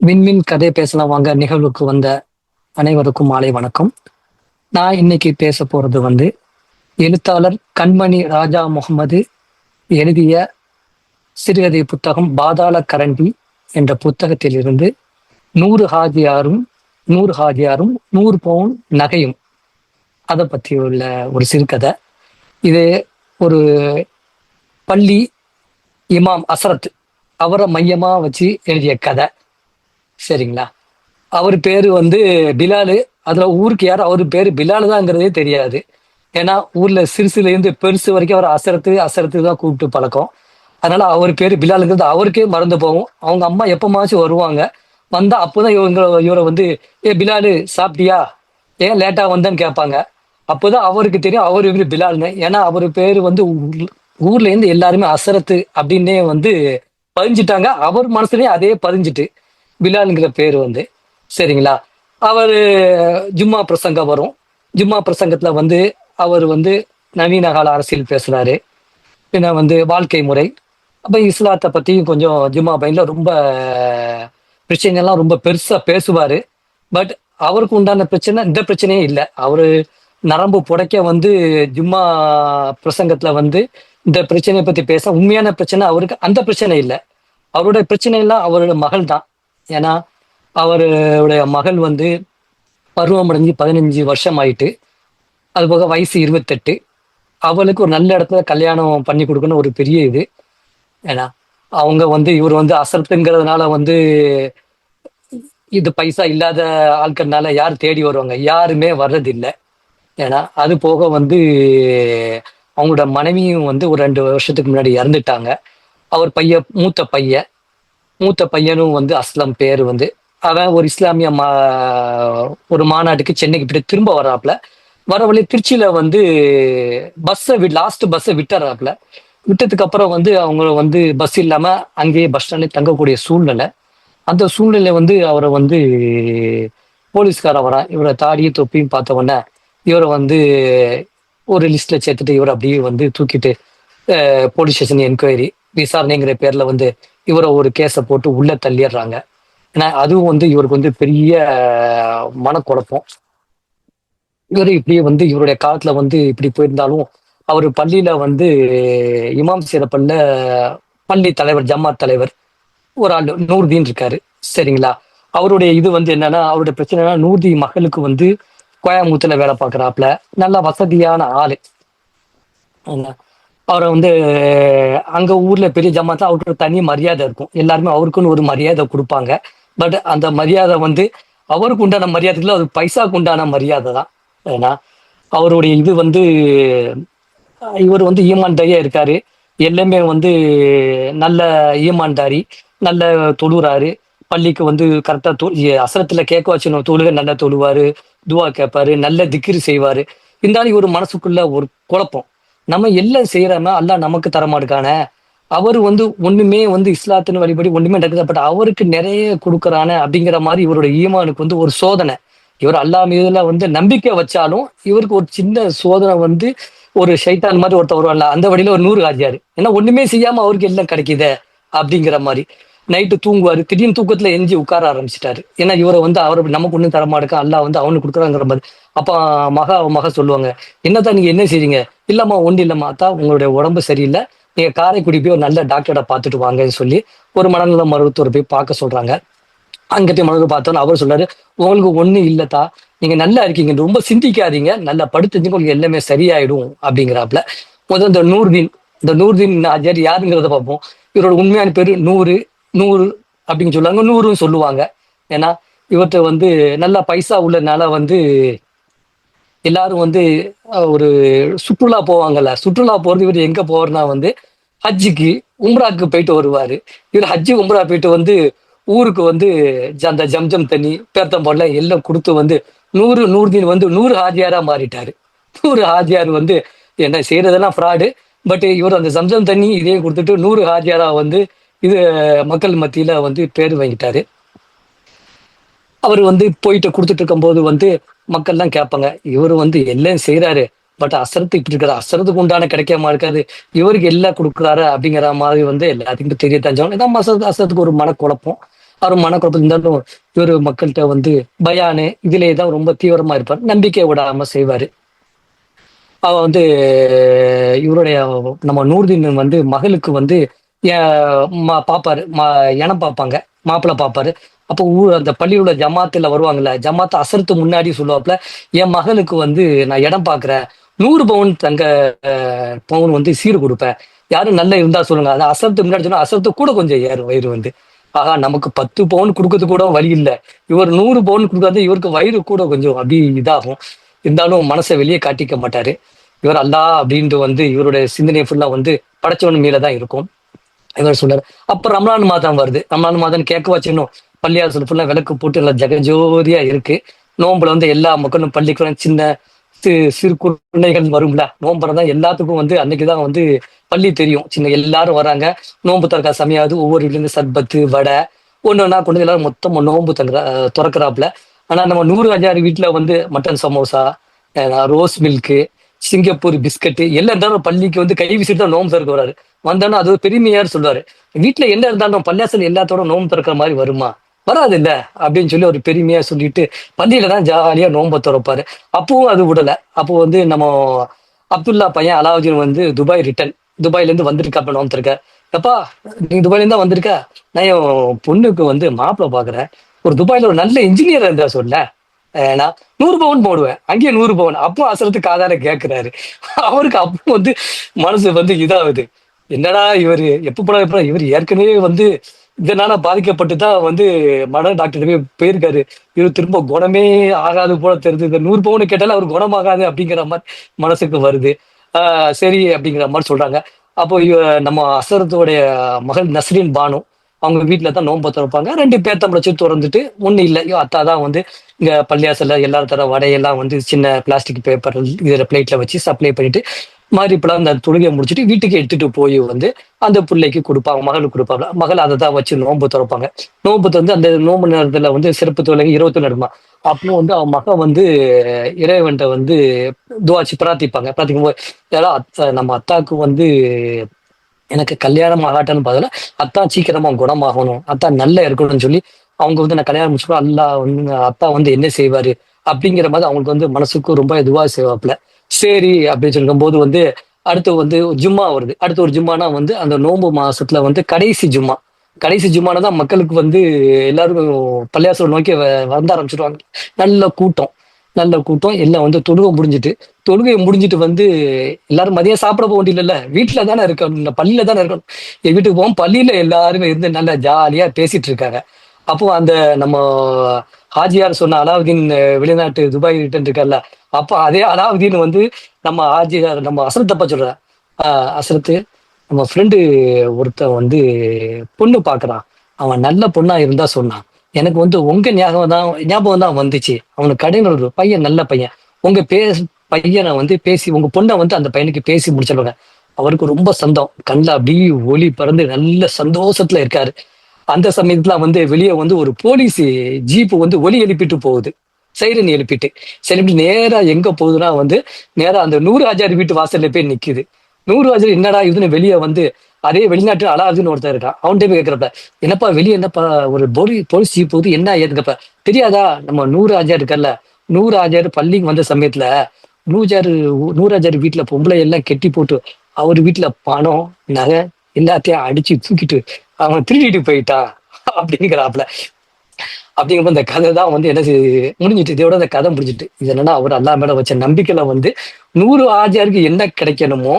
விண்மின் கதை பேசலாம் வாங்க நிகழ்வுக்கு வந்த அனைவருக்கும் மாலை வணக்கம். நான் இன்னைக்கு பேச போறது எழுத்தாளர் கண்மணி ராஜா முகமது எழுதிய சிறுகதை புத்தகம் பாதாள கரண்டி என்ற புத்தகத்தில் இருந்து 100 ஹாஜியாரும் 100 பவுன் நகையும் அதை பற்றி உள்ள ஒரு சிறுகதை. இது ஒரு பள்ளி இமாம் அசரத் அவரை மையமா வச்சு எழுதிய கதை. சரிங்களா? அவர் பேரு பிலாலு. அதுல ஊருக்கு யாரும் அவரு பேரு பிலாலு தான்ங்கிறதே தெரியாது. ஏன்னா ஊர்ல சிறுசுல இருந்து பெருசு வரைக்கும் அவர் அசரத்து அசரத்து தான் கூப்பிட்டு பழக்கம். அதனால அவர் பேரு பிலாலுங்கிறது அவருக்கே மறந்து போகும். அவங்க அம்மா எப்பமாச்சும் வருவாங்க, வந்தா அப்போதான் இவரை ஏ பிலாலு சாப்பிட்டியா, ஏன் லேட்டா வந்தேன்னு கேட்பாங்க. அப்போதான் அவருக்கு தெரியும் அவர் இவரு பிலால்னு. ஏன்னா அவர் பேரு ஊர்ல இருந்து எல்லாருமே அசரத்து அப்படின்னே பதிஞ்சிட்டாங்க. அவர் மனசுலயும் அதே பதிஞ்சிட்டு பிலாலுங்கிற பேர் சரிங்களா? அவர் ஜும்மா பிரசங்கம் வரும். ஜும்மா பிரசங்கத்துல அவர் நவீன கால அரசியல் பேசுறாரு. பின்ன வாழ்க்கை முறை, அப்ப இஸ்லாத்தை பத்தியும் கொஞ்சம் ஜும்மா பைன்ல ரொம்ப பிரச்சனைலாம் ரொம்ப பெருசா பேசுவாரு. பட் அவருக்கு உண்டான பிரச்சனை இந்த பிரச்சனையே இல்லை. அவரு நரம்பு புடைக்க ஜும்மா பிரசங்கத்துல இந்த பிரச்சனையை பத்தி பேச, உண்மையான பிரச்சனை அவருக்கு அந்த பிரச்சனை இல்லை. அவருடைய பிரச்சனை எல்லாம் அவரோட மகள் தான். ஏன்னா அவருடைய மகள் பருவம் அடைஞ்சு 15 வருஷம் ஆயிட்டு, அது போக வயசு 28. அவளுக்கு ஒரு நல்ல இடத்துல கல்யாணம் பண்ணி கொடுக்கணும் ஒரு பெரிய இது. ஏன்னா அவங்க இவர் அசரத்துங்கிறதுனால இது பைசா இல்லாத ஆட்கள்னால யார் தேடி வருவாங்க? யாருமே வர்றதில்லை. ஏன்னா அது போக அவங்களோட மனைவியும் ஒரு 2 வருஷத்துக்கு முன்னாடி இறந்துட்டாங்க. அவர் மூத்த பையனும் அஸ்லம் பேரு அவன் ஒரு இஸ்லாமிய ஒரு மாநாட்டுக்கு சென்னைக்கு போயிட்டு திரும்ப வர்றாப்புல. வர வழி திருச்சியில லாஸ்ட் பஸ்ஸை விட்டுறாப்புல. விட்டதுக்கு அப்புறம் அவங்க பஸ் இல்லாம அங்கேயே பஸ் ஸ்டாண்ட்ல தங்கக்கூடிய சூழ்நிலை. அந்த சூழ்நிலை அவரை போலீஸ்கார வரான். இவரை தாடியும் தொப்பியும் பார்த்த உடனே இவரை ஒரு லிஸ்ட்ல சேர்த்துட்டு இவரை அப்படியே தூக்கிட்டு போலீஸ் ஸ்டேஷன் என்கொயரி விசாரணைங்கிற பேர்ல இவரை ஒரு கேஸை போட்டு உள்ள தள்ளிடுறாங்க. ஏன்னா அதுவும் இவருக்கு பெரிய மனக்குழப்பம். இவரு இப்படியே இவருடைய காலத்துல இப்படி போயிருந்தாலும் அவர் பள்ளியில இமாம் சிறப்பல்ல பள்ளி தலைவர், ஜமாத் தலைவர் ஒரு ஆள் நூர்தீன் இருக்காரு. சரிங்களா? அவருடைய இது என்னன்னா, அவருடைய பிரச்சனைனா நூர்தீன் மகளுக்கு கோயம்புத்தூர்ல வேலை பார்க்குறாப்புல, நல்ல வசதியான ஆளு. அவரை அங்க ஊர்ல பெரிய ஜமாத்ல அவருக்கு தனி மரியாதை இருக்கும். எல்லாருமே அவருக்குன்னு ஒரு மரியாதை கொடுப்பாங்க. பட் அந்த மரியாதை அவருக்கு உண்டான மரியாதைல அது பைசாக்கு உண்டான மரியாதை தான். ஏன்னா அவருடைய இது இவர் ஈமான்தாரியா இருக்காரு. எல்லாமே நல்ல ஈமான்தாரி, நல்ல தொழுறாரு. பள்ளிக்கு கரெக்டா அசரத்துல கேட்க வச்சு தொழுக நல்லா தொழுவாரு, துவா கேட்பாரு, நல்ல திக்ரு செய்வாரு. இருந்தாலும் இவர் மனசுக்குள்ள ஒரு குழப்பம், நம்ம எல்லாம் செய்யறாம அல்லாஹ் நமக்கு தரமாட்டுக்கான. அவர் ஒண்ணுமே இஸ்லாத்தின் வழிபடி ஒண்ணுமே நடக்குது. பட் அவருக்கு நிறைய கொடுக்குறானே அப்படிங்கிற மாதிரி இவருடைய ஈமானுக்கு ஒரு சோதனை. இவர் அல்லாஹ் மீதுல நம்பிக்கை வச்சாலும் இவருக்கு ஒரு சின்ன சோதனை. ஒரு ஷைத்தான் மாதிரி ஒருத்தர் வருவான்ல, அந்த வழியில ஒரு 100 ஹாஜியாரு. ஏன்னா ஒண்ணுமே செய்யாம அவருக்கு எல்லாம் கிடைக்குதே அப்படிங்கிற மாதிரி. நைட்டு தூங்குவாரு, திடீர்னு தூக்கத்துல எஞ்சி உட்கார ஆரம்பிச்சிட்டாரு. ஏன்னா இவரை அவர் நமக்கு ஒண்ணும் தரமாட்டேக்கா, அல்லாஹ் அவனுக்கு கொடுக்குறாங்கிற மாதிரி. அப்ப மக சொல்லுவாங்க, என்னதான் நீங்க என்ன செய்றீங்க? இல்லம்மா ஒன்றும் இல்லம்மா, அத்தா உங்களுடைய உடம்பு சரியில்லை, நீங்க காரைக்குடி போய் ஒரு நல்ல டாக்டரை பார்த்துட்டு வாங்கன்னு சொல்லி ஒரு மனநல மருத்துவரை போய் பார்க்க சொல்றாங்க. அங்கிட்ட மனதை பார்த்தோன்னு அவர் சொல்றாரு, உங்களுக்கு ஒண்ணும் இல்லத்தா, நீங்க நல்லா இருக்கீங்க, ரொம்ப சிந்திக்காதீங்க, நல்லா படுத்துங்க, உங்களுக்கு எல்லாமே சரியாயிடும் அப்படிங்கிறாப்புல. முதல் இந்த நூர்தீன் ஆஜர் யாருங்கிறத பார்ப்போம். இவரோட உண்மையான பேரு நூறு அப்படின்னு சொல்லுவாங்க, நூறுன்னு சொல்லுவாங்க. ஏன்னா இவர்கிட்ட நல்லா பைசா உள்ளனால எல்லாரும் ஒரு சுற்றுலா போவாங்கல்ல, சுற்றுலா போறது இவர் எங்க போவார்னா ஹஜ்ஜுக்கு உம்ராக்கு போயிட்டு வருவாரு. இவர் ஹஜ்ஜு உம்ரா போயிட்டு ஊருக்கு அந்த ஜம்ஜம் தண்ணி பேர்த்தம் எல்லாம் கொடுத்து நூர்தீன் 100 ஹாஜியாரா மாறிட்டாரு. 100 ஹாஜியார் என்ன செய்யறதெல்லாம் ஃப்ராடு. பட் இவர் அந்த ஜம்ஜம் தண்ணி இதே கொடுத்துட்டு 100 ஹாஜியாரா இது மக்கள் மத்தியில பேர் வாங்கிட்டாரு. அவர் போயிட்டு கொடுத்துட்டு இருக்கும்போது மக்கள்லாம் கேட்பாங்க, இவர் எல்லாம் செய்யறாரு, பட் அசரத்து இப்படி இருக்காரு, அசரத்துக்கு உண்டான கிடைக்காம இருக்காது, இவருக்கு எல்லாம் கொடுக்குறாரு அப்படிங்கிற மாதிரி எல்லாத்துக்கும் தெரிய தஞ்சாவும். இதான் அசரத்துக்கு ஒரு மனக்குழப்பம். அவர் மனக்குழப்பம் இருந்தாலும் இவர் மக்கள்கிட்ட வந்து பயானு இதுலேயே தான் ரொம்ப தீவிரமா இருப்பார், நம்பிக்கை விடாம செய்வாரு. அவ வந்து இவருடைய நம்ம நூர்தீன் வந்து மகளுக்கு வந்து பாப்பாரு, இனம் பார்ப்பாங்க, மாப்பிள்ளை பார்ப்பாரு. அப்போ அந்த பள்ளியில் உள்ள ஜமாத்துல வருவாங்கல்ல, ஜமாத்து அசருக்கு முன்னாடி சொல்லுவாப்புல, என் மகளுக்கு வந்து நான் இடம் பார்க்குறேன், 100 பவுன் தங்க பவுன் வந்து சீர் கொடுப்பேன், யாரும் நல்லா இருந்தா சொல்லுங்க. அது அசரத்துக்கு முன்னாடி சொன்னா அசரத்து கூட கொஞ்சம் ஏறும் வயிறு வந்து. ஆகா, நமக்கு 10 பவுன் கொடுக்கறது கூட வழி இல்லை, இவர் 100 பவுன் கொடுக்காது, இவருக்கு வயிறு கூட கொஞ்சம் அப்படி இதாகும். இருந்தாலும் மனசை வெளியே காட்டிக்க மாட்டாரு. இவர் அல்லா அப்படின்ட்டு வந்து இவருடைய சிந்தனை ஃபுல்லா வந்து படைச்சவன் மேல தான் இருக்கும். இவர் சொல்றாரு. அப்ப ரமலான் மாதம் வருது. ரமலான் மாதம் கேட்க வச்சிடணும், பள்ளியாசல் ஃபுல்லா விளக்கு போட்டு எல்லாம் ஜெகஜோதியா இருக்கு. நோம்புல வந்து எல்லா மக்களும் பள்ளிக்கூடம் சின்ன சிறு குழந்தைகள் வரும்ல, நோம்புல தான் எல்லாத்துக்கும் வந்து அன்னைக்குதான் வந்து பள்ளி தெரியும். சின்ன எல்லாரும் வராங்க, நோம்பு திறக்க சமையாது. ஒவ்வொரு வீட்ல இருந்து சர்பத்து வடை ஒண்ணு ஒன்னா கொண்டு எல்லாரும் மொத்தம் நோம்பு திறக்கிறாப்புல. ஆனா நம்ம 100 வீட்டுல வந்து mutton samosa, rose milk, Singapore biscuit எல்லாம் இருந்தாலும் பள்ளிக்கு வந்து கை விசிட்டு தான் நோம்பு திறக்க வராரு. வந்தாலும் அது ஒரு பெருமையார் சொல்றாரு, வீட்டுல என்ன இருந்தாலும் பள்ளியாசல் எல்லாத்தோட நோம்பு திறக்கிற மாதிரி வருமா, வராது இல்ல அப்படின்னு சொல்லி ஒரு பெருமையா சொல்லிட்டு பள்ளியில தான் ஜாலியா நோம்பை திறப்பாரு. அப்பவும் அது விடல. அப்போ வந்து நம்ம அப்துல்லா பையன் அலாவுதீன் வந்து துபாயில இருந்து வந்திருக்கா, அப்ப நோம்பு திறக்க. எப்பா, நீ துபாயில இருந்தா வந்திருக்க, நான் என் பொண்ணுக்கு வந்து மாப்பிள்ளை பாக்குறேன், ஒரு துபாயில ஒரு நல்ல இன்ஜினியர் இருந்தா சொல்ல, நான் 100 பவுன் போடுவேன், அங்கேயே 100 பவுன். அப்போ அசரத்துக்கு காதால கேட்கிறாரு. அவருக்கு அப்போ வந்து மனசு வந்து இதாகுது, என்னடா இவரு எப்ப போனா எப்ப, இவர் ஏற்கனவே வந்து இதனால பாதிக்கப்பட்டு தான் வந்து மன டாக்டர் போயிருக்காரு, இவர் திரும்ப குணமே ஆகாது போல தெரியுது, இந்த 100 பவுன் கேட்டாலும் அவர் குணமாகாது அப்படிங்கிற மாதிரி மனசுக்கு வருது. சரி அப்படிங்கிற மாதிரி சொல்றாங்க. அப்போ நம்ம அசரத்தோடைய மகள் நஸ்ரீன் பானு அவங்க வீட்டுல தான் நோன்பு திறப்பாங்க. 2 பேர்த்தம்பளச்சு திறந்துட்டு ஒண்ணு இல்லை, அத்தா தான் வந்து இங்க பள்ளியாசல்ல எல்லாரும் தர வடையெல்லாம் வந்து சின்ன பிளாஸ்டிக் பேப்பர் இதுல பிளேட்ல வச்சு சப்ளை பண்ணிட்டு இப்பெல்லாம் அந்த தொழுகையை முடிச்சுட்டு வீட்டுக்கு எடுத்துட்டு போய் வந்து அந்த பிள்ளைக்கு கொடுப்பாங்க, மகளுக்கு கொடுப்பாங்க. மகள் அதை தான் வச்சு நோன்பு திறப்பாங்க. நோன்பு திறந்து அந்த நோன்பு நேரத்துல வந்து சிறப்பு தொழுகை 20 நடக்குமா. அப்போ வந்து அவன் மகன் வந்து இறைவன்ட்ட வந்து துவாச்சு பிரார்த்திக்கும் போது, யாரோ நம்ம அத்தாக்கு வந்து எனக்கு கல்யாணம் ஆகாட்டன்னு பதில அத்தா சீக்கிரமா குணமாகணும், அத்தா நல்லா இருக்கணும்னு சொல்லி அவங்க வந்து நான் கல்யாணம் முடிச்சுக்கோ, அல்லா வந்து அத்தா வந்து என்ன செய்வாரு அப்படிங்கிற மாதிரி அவங்களுக்கு வந்து மனசுக்கு ரொம்ப இதுவா செய்வாப்புல. சரி அப்படின்னு சொல்லும் போது வந்து அடுத்து வந்து ஜும்மா வருது. அடுத்து ஒரு ஜும்மானா வந்து அந்த நோன்பு மாசத்துல வந்து கடைசி ஜும்மா. கடைசி ஜும்மானா தான் மக்களுக்கு வந்து எல்லாரும் பள்ளியாசல் நோக்கி வந்த ஆரம்பிச்சிருவாங்க. நல்ல கூட்டம், நல்ல கூட்டம் எல்லாம் வந்து தொழுகை முடிஞ்சிட்டு வந்து எல்லாரும் மதியம் சாப்பிட போக வேண்டியதில்ல, வீட்டுல தானே இருக்கணும், பள்ளியில தானே இருக்கணும். என் வீட்டுக்கு போவோம், பள்ளியில எல்லாருமே இருந்து நல்லா ஜாலியா பேசிட்டு இருக்காங்க. அப்போ அந்த நம்ம ஹாஜியார் சொன்ன அலாவுதீன் வெளிநாட்டு துபாய் ரிட்டர்ன் இருக்கார்ல, அப்போ அதே அலாவுதீன் வந்து நம்ம ஹாஜியார் நம்ம அசரத்தப்பா சொல்ற, அசரத்து நம்ம ஃப்ரெண்டு ஒருத்தன் வந்து பொண்ணு பாக்குறான், அவன் நல்ல பொண்ணா இருந்தா சொன்னான், எனக்கு வந்து உங்க ஞாபகம் தான் வந்துச்சு, அவனுக்கு கடையில் ஒரு பையன் நல்ல பையன், உங்க பையனை வந்து பேசி உங்க பொண்ணை வந்து அந்த பையனுக்கு பேசி முடிச்சிடுவாங்க. அவருக்கு ரொம்ப சந்தோம், கண்ணில் அப்படியே ஒளி பறந்து நல்ல சந்தோஷத்துல இருக்காரு. அந்த சமயத்துல வந்து வெளியே வந்து ஒரு போலீஸ் ஜீப்பு வந்து ஒலி எழுப்பிட்டு போகுது, சைரன் எழுப்பிட்டு. சரி, நேரா எங்க போகுதுன்னா வந்து நேரா அந்த 100 வீட்டு வாசல்ல போய் நிக்குது. 100 என்னடா இதுன்னு வெளியே வந்து அதே வெளிநாட்டு அலாவுதீன் ஒருத்தர் இருக்கான். அவன்கிட்ட போய் கேட்கிறப்ப, என்னப்பா வெளியே என்னப்பா ஒரு போலீஸ் ஜீப் போகுது, என்ன ஏதுங்கப்ப, தெரியாதா நம்ம 100 இருக்கல்ல, 100 பள்ளிக்கு வந்த சமயத்துல 100 வீட்டுல பொம்பளை எல்லாம் கெட்டி போட்டு அவர் வீட்டுல பணம் நகை எல்லாத்தையும் அடிச்சு தூக்கிட்டு அவன் திருடிட்டு போயிட்டான் அப்படிங்கிறாப்புல. அப்படிங்கிறப்ப இந்த கதை தான் வந்து என்ன முடிஞ்சிட்டு, இதோட இந்த கதை முடிஞ்சிட்டு. இது என்னன்னா அவர் அல்லா மேல வச்ச நம்பிக்கையில வந்து 100 என்ன கிடைக்கணுமோ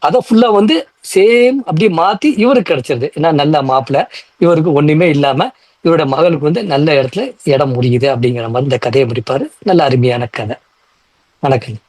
அதை ஃபுல்லா வந்து சேம் அப்படியே மாத்தி இவருக்கு கிடைச்சிருது. ஏன்னா நல்ல மாப்பிள்ள, இவருக்கு ஒண்ணுமே இல்லாம இவரோட மகளுக்கு வந்து நல்ல இடத்துல இடம் முடியுது அப்படிங்கிற மாதிரி இந்த கதையை முடிப்பாரு. நல்ல அருமையான கதை. வணக்கம்.